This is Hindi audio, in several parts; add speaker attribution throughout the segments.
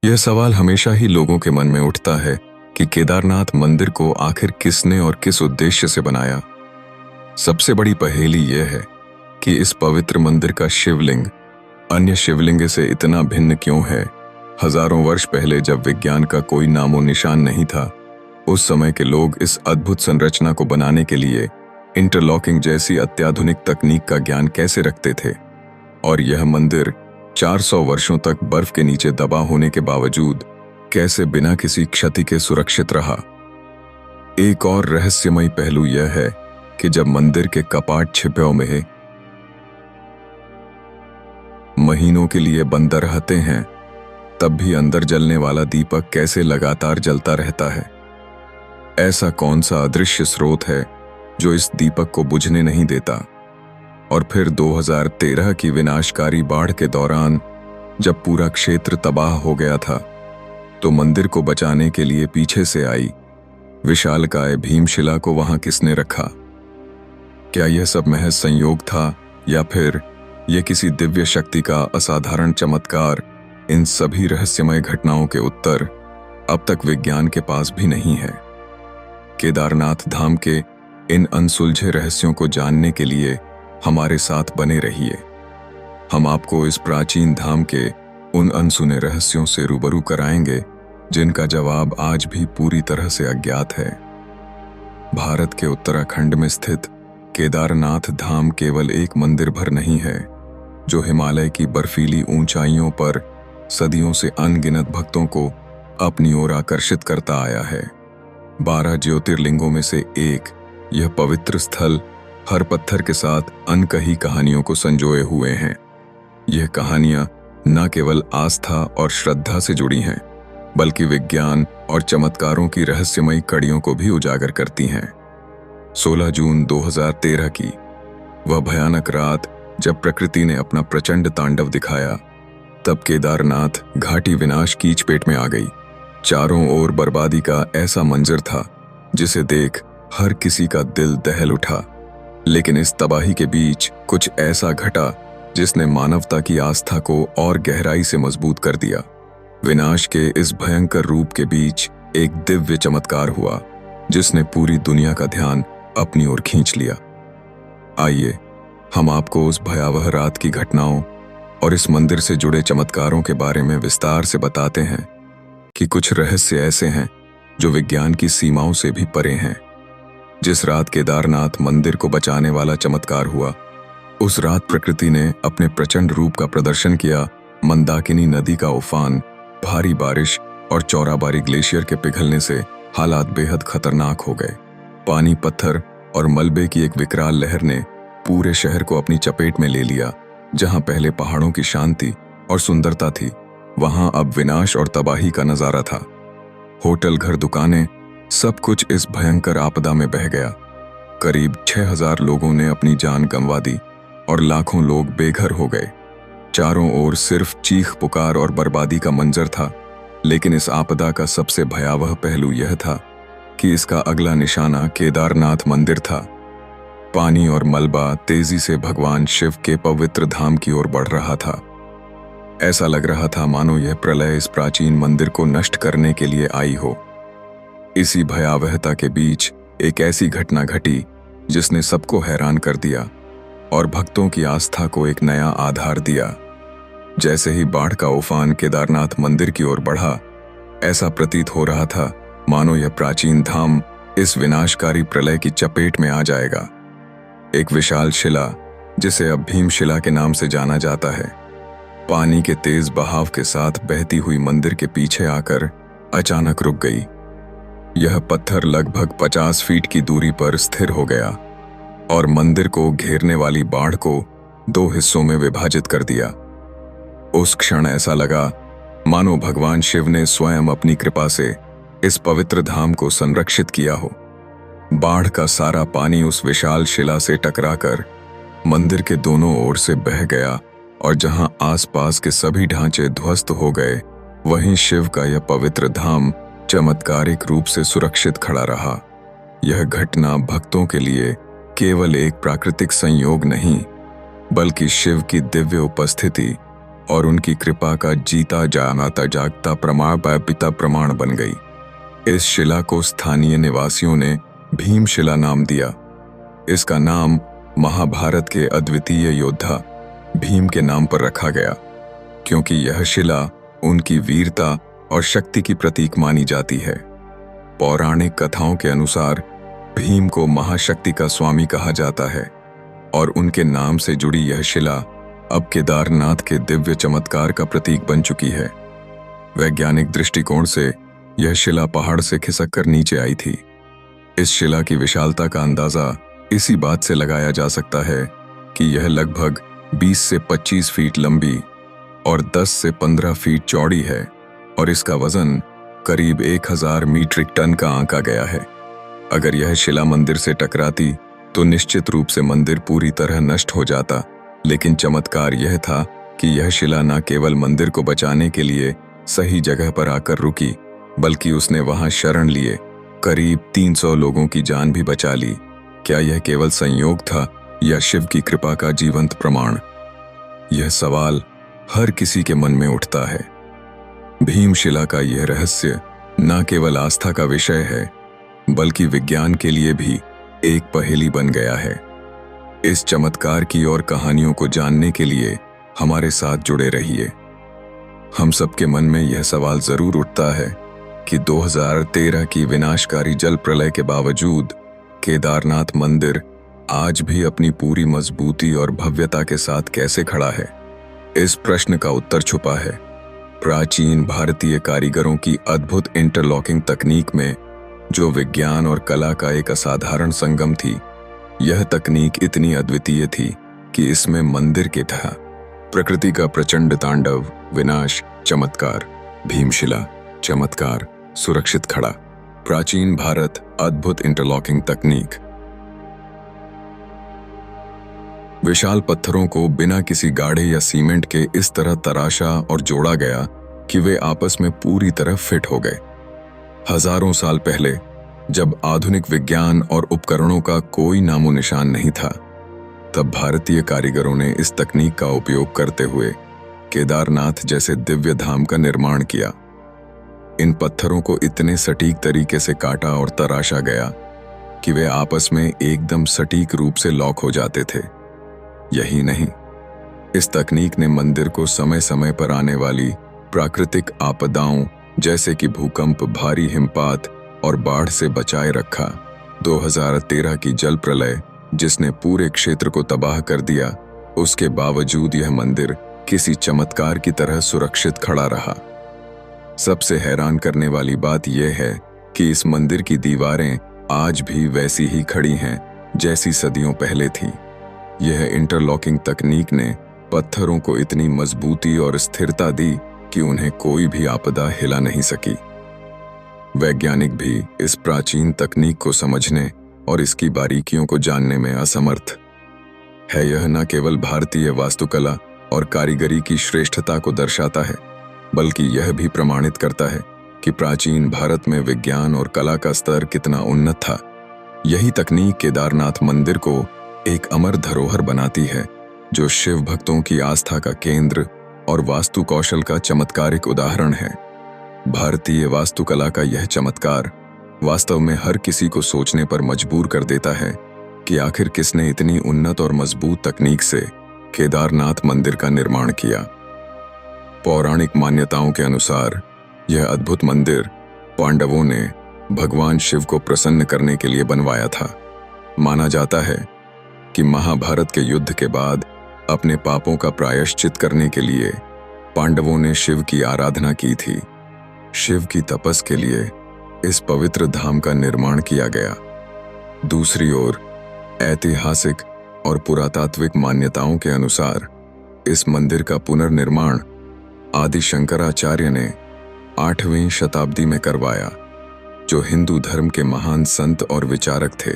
Speaker 1: यह सवाल हमेशा ही लोगों के मन में उठता है कि केदारनाथ मंदिर को आखिर किसने और किस उद्देश्य से बनाया। सबसे बड़ी पहेली यह है कि इस पवित्र मंदिर का शिवलिंग अन्य शिवलिंग से इतना भिन्न क्यों है। हजारों वर्ष पहले जब विज्ञान का कोई नामो निशान नहीं था, उस समय के लोग इस अद्भुत संरचना को बनाने के लिए इंटरलॉकिंग जैसी अत्याधुनिक तकनीक का ज्ञान कैसे रखते थे। और यह मंदिर 400 वर्षों तक बर्फ के नीचे दबा होने के बावजूद कैसे बिना किसी क्षति के सुरक्षित रहा। एक और रहस्यमयी पहलू यह है कि जब मंदिर के कपाट छिपे में महीनों के लिए बंद रहते हैं, तब भी अंदर जलने वाला दीपक कैसे लगातार जलता रहता है। ऐसा कौन सा अदृश्य स्रोत है जो इस दीपक को बुझने नहीं देता। और फिर 2013 की विनाशकारी बाढ़ के दौरान जब पूरा क्षेत्र तबाह हो गया था, तो मंदिर को बचाने के लिए पीछे से आई विशालकाय भीमशिला को वहां किसने रखा। क्या यह सब महज संयोग था या फिर यह किसी दिव्य शक्ति का असाधारण चमत्कार। इन सभी रहस्यमय घटनाओं के उत्तर अब तक विज्ञान के पास भी नहीं है। केदारनाथ धाम के इन अनसुलझे रहस्यों को जानने के लिए हमारे साथ बने रहिए। हम आपको इस प्राचीन धाम के उन अनसुने रहस्यों से रूबरू कराएंगे जिनका जवाब आज भी पूरी तरह से अज्ञात है। भारत के उत्तराखंड में स्थित केदारनाथ धाम केवल एक मंदिर भर नहीं है, जो हिमालय की बर्फीली ऊंचाइयों पर सदियों से अनगिनत भक्तों को अपनी ओर आकर्षित करता आया है। 12 ज्योतिर्लिंगों में से एक यह पवित्र स्थल हर पत्थर के साथ अनकही कहानियों को संजोए हुए हैं। यह कहानियां न केवल आस्था और श्रद्धा से जुड़ी हैं, बल्कि विज्ञान और चमत्कारों की रहस्यमयी कड़ियों को भी उजागर करती हैं। 16 जून 2013 की वह भयानक रात जब प्रकृति ने अपना प्रचंड तांडव दिखाया, तब केदारनाथ घाटी विनाश की चपेट में आ गई। चारों ओर बर्बादी का ऐसा मंजर था जिसे देख हर किसी का दिल दहल उठा। लेकिन इस तबाही के बीच कुछ ऐसा घटा जिसने मानवता की आस्था को और गहराई से मजबूत कर दिया। विनाश के इस भयंकर रूप के बीच एक दिव्य चमत्कार हुआ जिसने पूरी दुनिया का ध्यान अपनी ओर खींच लिया। आइए हम आपको उस भयावह रात की घटनाओं और इस मंदिर से जुड़े चमत्कारों के बारे में विस्तार से बताते हैं कि कुछ रहस्य ऐसे हैं जो विज्ञान की सीमाओं से भी परे हैं। जिस रात केदारनाथ मंदिर को बचाने वाला चमत्कार हुआ, उस रात प्रकृति ने अपने प्रचंड रूप का प्रदर्शन किया। मंदाकिनी नदी का उफान, भारी बारिश और चौराबारी ग्लेशियर के पिघलने से हालात बेहद खतरनाक हो गए। पानी, पत्थर और मलबे की एक विकराल लहर ने पूरे शहर को अपनी चपेट में ले लिया। जहां पहले पहाड़ों की शांति और सुंदरता थी, वहां अब विनाश और तबाही का नजारा था। होटल, घर, दुकानें, सब कुछ इस भयंकर आपदा में बह गया। करीब 6000 लोगों ने अपनी जान गंवा दी और लाखों लोग बेघर हो गए। चारों ओर सिर्फ चीख पुकार और बर्बादी का मंजर था। लेकिन इस आपदा का सबसे भयावह पहलू यह था कि इसका अगला निशाना केदारनाथ मंदिर था। पानी और मलबा तेजी से भगवान शिव के पवित्र धाम की ओर बढ़ रहा था। ऐसा लग रहा था मानो यह प्रलय इस प्राचीन मंदिर को नष्ट करने के लिए आई हो। इसी भयावहता के बीच एक ऐसी घटना घटी जिसने सबको हैरान कर दिया और भक्तों की आस्था को एक नया आधार दिया। जैसे ही बाढ़ का उफान केदारनाथ मंदिर की ओर बढ़ा, ऐसा प्रतीत हो रहा था मानो यह प्राचीन धाम इस विनाशकारी प्रलय की चपेट में आ जाएगा। एक विशाल शिला, जिसे अब भीमशिला के नाम से जाना जाता है, पानी के तेज बहाव के साथ बहती हुई मंदिर के पीछे आकर अचानक रुक गई। यह पत्थर लगभग 50 फीट की दूरी पर स्थिर हो गया और मंदिर को घेरने वाली बाढ़ को 2 हिस्सों में विभाजित कर दिया। उस क्षण ऐसा लगा मानो भगवान शिव ने स्वयं अपनी कृपा से इस पवित्र धाम को संरक्षित किया हो। बाढ़ का सारा पानी उस विशाल शिला से टकराकर मंदिर के दोनों ओर से बह गया और जहां आसपास के सभी ढांचे ध्वस्त हो गए, वहीं शिव का यह पवित्र धाम चमत्कारिक रूप से सुरक्षित खड़ा रहा। यह घटना भक्तों के लिए केवल एक प्राकृतिक संयोग नहीं, बल्कि शिव की दिव्य उपस्थिति और उनकी कृपा का जीता जागता जागता प्रमाण पिता प्रमाण बन गई। इस शिला को स्थानीय निवासियों ने भीमशिला नाम दिया। इसका नाम महाभारत के अद्वितीय योद्धा भीम के नाम पर रखा गया, क्योंकि यह शिला उनकी वीरता और शक्ति की प्रतीक मानी जाती है। पौराणिक कथाओं के अनुसार भीम को महाशक्ति का स्वामी कहा जाता है और उनके नाम से जुड़ी यह शिला अब केदारनाथ के दिव्य चमत्कार का प्रतीक बन चुकी है। वैज्ञानिक दृष्टिकोण से यह शिला पहाड़ से खिसक कर नीचे आई थी। इस शिला की विशालता का अंदाजा इसी बात से लगाया जा सकता है कि यह लगभग 20 से 25 फीट लंबी और 10 से 15 फीट चौड़ी है और इसका वजन करीब 1000 मीट्रिक टन का आंका गया है। अगर यह शिला मंदिर से टकराती तो निश्चित रूप से मंदिर पूरी तरह नष्ट हो जाता, लेकिन चमत्कार यह था कि यह शिला न केवल मंदिर को बचाने के लिए सही जगह पर आकर रुकी, बल्कि उसने वहां शरण लिए करीब 300 लोगों की जान भी बचा ली। क्या यह केवल संयोग था या शिव की कृपा का जीवंत प्रमाण? यह सवाल हर किसी के मन में उठता है। भीमशिला का यह रहस्य न केवल आस्था का विषय है, बल्कि विज्ञान के लिए भी एक पहेली बन गया है। इस चमत्कार की और कहानियों को जानने के लिए हमारे साथ जुड़े रहिए। हम सबके मन में यह सवाल जरूर उठता है कि 2013 की विनाशकारी जल प्रलय के बावजूद केदारनाथ मंदिर आज भी अपनी पूरी मजबूती और भव्यता के साथ कैसे खड़ा है। इस प्रश्न का उत्तर छुपा है प्राचीन भारतीय कारीगरों की अद्भुत इंटरलॉकिंग तकनीक में, जो विज्ञान और कला का एक असाधारण संगम थी। यह तकनीक इतनी अद्वितीय थी कि इसमें मंदिर के था प्रकृति का प्रचंड तांडव, विनाश, चमत्कार, भीमशिला, चमत्कार, सुरक्षित खड़ा, प्राचीन भारत, अद्भुत इंटरलॉकिंग तकनीक। विशाल पत्थरों को बिना किसी गाढ़े या सीमेंट के इस तरह तराशा और जोड़ा गया कि वे आपस में पूरी तरह फिट हो गए। हजारों साल पहले, जब आधुनिक विज्ञान और उपकरणों का कोई नामो निशान नहीं था, तब भारतीय कारीगरों ने इस तकनीक का उपयोग करते हुए केदारनाथ जैसे दिव्य धाम का निर्माण किया। इन पत्थरों को इतने सटीक तरीके से काटा और तराशा गया कि वे आपस में एकदम सटीक रूप से लॉक हो जाते थे। यही नहीं, इस तकनीक ने मंदिर को समय समय पर आने वाली प्राकृतिक आपदाओं जैसे कि भूकंप, भारी हिमपात और बाढ़ से बचाए रखा। 2013 की जल प्रलय, जिसने पूरे क्षेत्र को तबाह कर दिया, उसके बावजूद यह मंदिर किसी चमत्कार की तरह सुरक्षित खड़ा रहा। सबसे हैरान करने वाली बात यह है कि इस मंदिर की दीवारें आज भी वैसी ही खड़ी हैं जैसी सदियों पहले थी। यह इंटरलॉकिंग तकनीक ने पत्थरों को इतनी मजबूती और स्थिरता दी कि उन्हें कोई भी आपदा हिला नहीं सकी। वैज्ञानिक भी इस प्राचीन तकनीक को समझने और इसकी बारीकियों को जानने में असमर्थ है। यह न केवल भारतीय वास्तुकला और कारीगरी की श्रेष्ठता को दर्शाता है, बल्कि यह भी प्रमाणित करता है कि प्राचीन भारत में विज्ञान और कला का स्तर कितना उन्नत था। यही तकनीक केदारनाथ मंदिर को एक अमर धरोहर बनाती है, जो शिव भक्तों की आस्था का केंद्र और वास्तु कौशल का चमत्कारिक उदाहरण है। भारतीय वास्तुकला का यह चमत्कार वास्तव में हर किसी को सोचने पर मजबूर कर देता है कि आखिर किसने इतनी उन्नत और मजबूत तकनीक से केदारनाथ मंदिर का निर्माण किया। पौराणिक मान्यताओं के अनुसार यह अद्भुत मंदिर पांडवों ने भगवान शिव को प्रसन्न करने के लिए बनवाया था। माना जाता है कि महाभारत के युद्ध के बाद अपने पापों का प्रायश्चित करने के लिए पांडवों ने शिव की आराधना की थी। शिव की तपस के लिए इस पवित्र धाम का निर्माण किया गया। दूसरी ओर ऐतिहासिक और पुरातात्विक मान्यताओं के अनुसार इस मंदिर का पुनर्निर्माण आदि शंकराचार्य ने 8वीं शताब्दी में करवाया, जो हिंदू धर्म के महान संत और विचारक थे।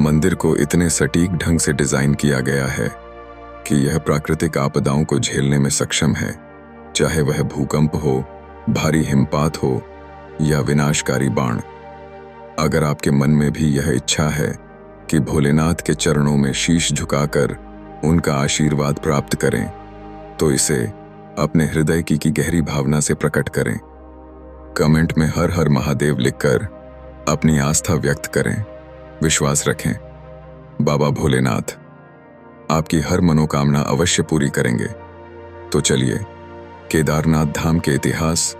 Speaker 1: मंदिर को इतने सटीक ढंग से डिजाइन किया गया है कि यह प्राकृतिक आपदाओं को झेलने में सक्षम है, चाहे वह भूकंप हो, भारी हिमपात हो या विनाशकारी बाण। अगर आपके मन में भी यह इच्छा है कि भोलेनाथ के चरणों में शीश झुकाकर उनका आशीर्वाद प्राप्त करें, तो इसे अपने हृदय की गहरी भावना से प्रकट करें। कमेंट में हर हर महादेव लिखकर अपनी आस्था व्यक्त करें। विश्वास रखें, बाबा भोलेनाथ आपकी हर मनोकामना अवश्य पूरी करेंगे। तो चलिए केदारनाथ धाम के इतिहास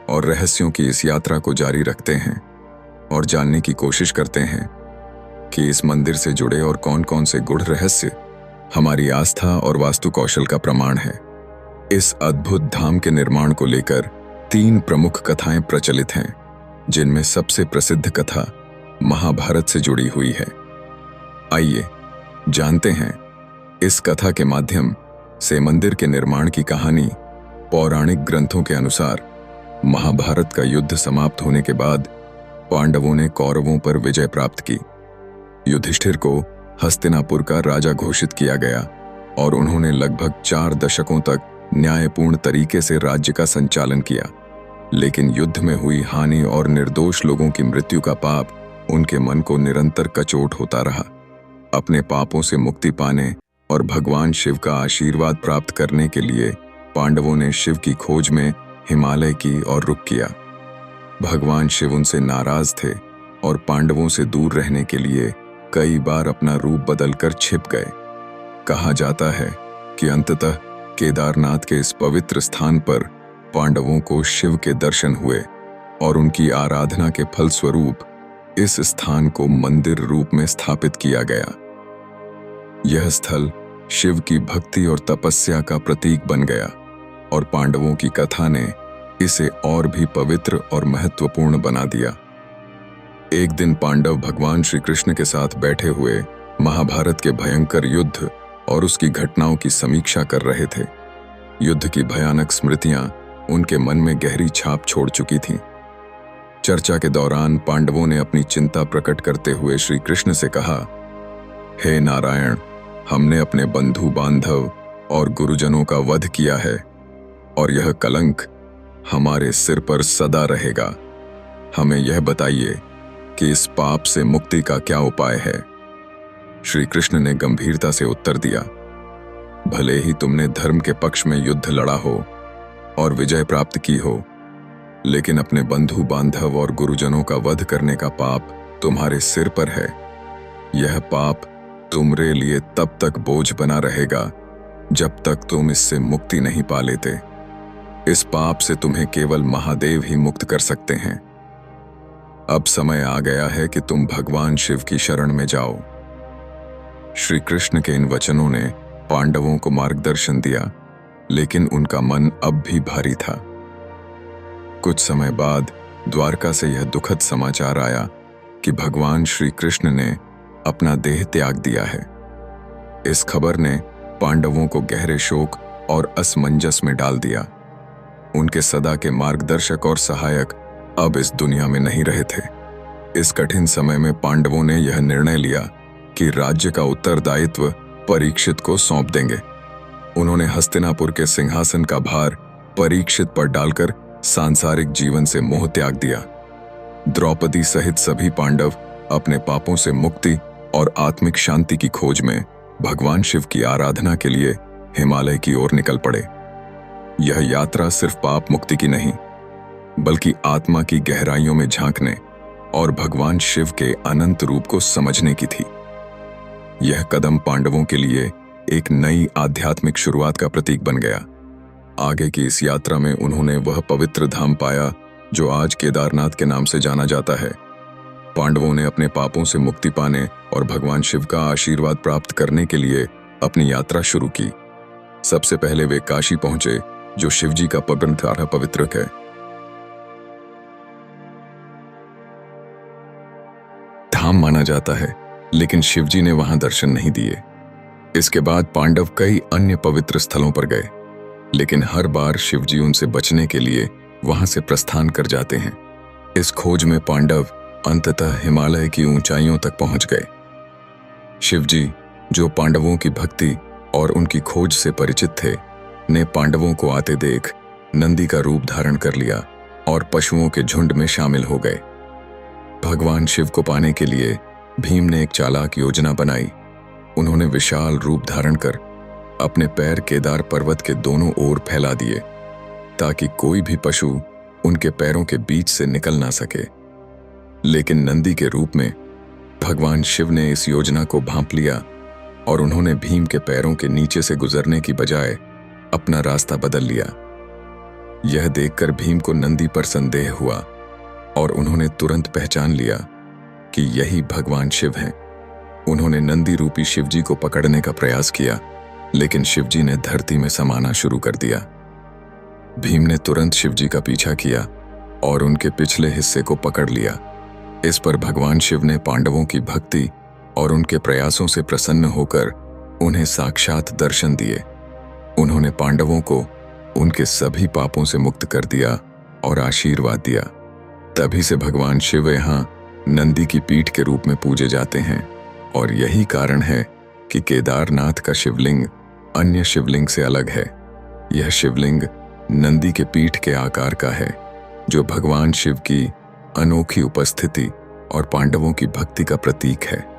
Speaker 1: और रहस्यों की इस यात्रा को जारी रखते हैं और जानने की कोशिश करते हैं कि इस मंदिर से जुड़े और कौन कौन से गूढ़ रहस्य हमारी आस्था और वास्तु कौशल का प्रमाण है। इस अद्भुत धाम के निर्माण को लेकर 3 प्रमुख कथाएं प्रचलित हैं, जिनमें सबसे प्रसिद्ध कथा महाभारत से जुड़ी हुई है। आइए जानते हैं इस कथा के माध्यम से मंदिर के निर्माण की कहानी। पौराणिक ग्रंथों के अनुसार महाभारत का युद्ध समाप्त होने के बाद पांडवों ने कौरवों पर विजय प्राप्त की। युधिष्ठिर को हस्तिनापुर का राजा घोषित किया गया और उन्होंने लगभग 4 दशकों तक न्यायपूर्ण तरीके से राज्य का संचालन किया। लेकिन युद्ध में हुई हानि और निर्दोष लोगों की मृत्यु का पाप उनके मन को निरंतर कचोट होता रहा। अपने पापों से मुक्ति पाने और भगवान शिव का आशीर्वाद प्राप्त करने के लिए पांडवों ने शिव की खोज में हिमालय की ओर रुख किया। भगवान शिव उनसे नाराज थे और पांडवों से दूर रहने के लिए कई बार अपना रूप बदलकर छिप गए। कहा जाता है कि अंततः केदारनाथ के इस पवित्र स्थान पर पांडवों को शिव के दर्शन हुए और उनकी आराधना के फलस्वरूप इस स्थान को मंदिर रूप में स्थापित किया गया। यह स्थल शिव की भक्ति और तपस्या का प्रतीक बन गया और पांडवों की कथा ने इसे और भी पवित्र और महत्वपूर्ण बना दिया। एक दिन पांडव भगवान श्री कृष्ण के साथ बैठे हुए महाभारत के भयंकर युद्ध और उसकी घटनाओं की समीक्षा कर रहे थे। युद्ध की भयानक स्मृतियां उनके मन में गहरी छाप छोड़ चुकी थीं। चर्चा के दौरान पांडवों ने अपनी चिंता प्रकट करते हुए श्री कृष्ण से कहा, हे नारायण, हमने अपने बंधु बांधव और गुरुजनों का वध किया है और यह कलंक हमारे सिर पर सदा रहेगा। हमें यह बताइए कि इस पाप से मुक्ति का क्या उपाय है। श्री कृष्ण ने गंभीरता से उत्तर दिया, भले ही तुमने धर्म के पक्ष में युद्ध लड़ा हो और विजय प्राप्त की हो, लेकिन अपने बंधु बांधव और गुरुजनों का वध करने का पाप तुम्हारे सिर पर है। यह पाप तुम्हारे लिए तब तक बोझ बना रहेगा जब तक तुम इससे मुक्ति नहीं पा लेते। इस पाप से तुम्हें केवल महादेव ही मुक्त कर सकते हैं। अब समय आ गया है कि तुम भगवान शिव की शरण में जाओ। श्री कृष्ण के इन वचनों ने पांडवों को मार्गदर्शन दिया, लेकिन उनका मन अब भी भारी था। कुछ समय बाद द्वारका से यह दुखद समाचार आया कि भगवान श्री कृष्ण ने अपना देह त्याग दिया है। इस खबर ने पांडवों को गहरे शोक और असमंजस में डाल दिया। उनके सदा के मार्गदर्शक और सहायक अब इस दुनिया में नहीं रहे थे। इस कठिन समय में पांडवों ने यह निर्णय लिया कि राज्य का उत्तरदायित्व परीक्षित को सौंप देंगे। उन्होंने हस्तिनापुर के सिंहासन का भार परीक्षित पर डालकर सांसारिक जीवन से मोह त्याग दिया। द्रौपदी सहित सभी पांडव अपने पापों से मुक्ति और आत्मिक शांति की खोज में भगवान शिव की आराधना के लिए हिमालय की ओर निकल पड़े। यह यात्रा सिर्फ पाप मुक्ति की नहीं, बल्कि आत्मा की गहराइयों में झांकने और भगवान शिव के अनंत रूप को समझने की थी। यह कदम पांडवों के लिए एक नई आध्यात्मिक शुरुआत का प्रतीक बन गया। आगे की इस यात्रा में उन्होंने वह पवित्र धाम पाया जो आज केदारनाथ के नाम से जाना जाता है। पांडवों ने अपने पापों से मुक्ति पाने और भगवान शिव का आशीर्वाद प्राप्त करने के लिए अपनी यात्रा शुरू की। सबसे पहले वे काशी पहुंचे, जो शिवजी का पवित्र है। धाम माना जाता है, लेकिन शिवजी ने वहां दर्शन नहीं दिए। इसके बाद पांडव कई अन्य पवित्र स्थलों पर गए, लेकिन हर बार शिवजी उनसे बचने के लिए वहां से प्रस्थान कर जाते हैं। इस खोज में पांडव अंततः हिमालय की ऊंचाइयों तक पहुंच गए। शिवजी, जो पांडवों की भक्ति और उनकी खोज से परिचित थे, ने पांडवों को आते देख नंदी का रूप धारण कर लिया और पशुओं के झुंड में शामिल हो गए। भगवान शिव को पाने के लिए भीम ने एक चालाक योजना बनाई। उन्होंने विशाल रूप धारण कर अपने पैर केदार पर्वत के दोनों ओर फैला दिए ताकि कोई भी पशु उनके पैरों के बीच से निकल ना सके। लेकिन नंदी के रूप में भगवान शिव ने इस योजना को भांप लिया और उन्होंने भीम के पैरों के नीचे से गुजरने की बजाय अपना रास्ता बदल लिया। यह देखकर भीम को नंदी पर संदेह हुआ और उन्होंने तुरंत पहचान लिया कि यही भगवान शिव हैं। उन्होंने नंदी रूपी शिवजी को पकड़ने का प्रयास किया, लेकिन शिवजी ने धरती में समाना शुरू कर दिया। भीम ने तुरंत शिवजी का पीछा किया और उनके पिछले हिस्से को पकड़ लिया। इस पर भगवान शिव ने पांडवों की भक्ति और उनके प्रयासों से प्रसन्न होकर उन्हें साक्षात दर्शन दिए। उन्होंने पांडवों को उनके सभी पापों से मुक्त कर दिया और आशीर्वाद दिया। तभी से भगवान शिव यहाँ नंदी की पीठ के रूप में पूजे जाते हैं और यही कारण है कि केदारनाथ का शिवलिंग अन्य शिवलिंग से अलग है। यह शिवलिंग नंदी के पीठ के आकार का है, जो भगवान शिव की अनोखी उपस्थिति और पांडवों की भक्ति का प्रतीक है।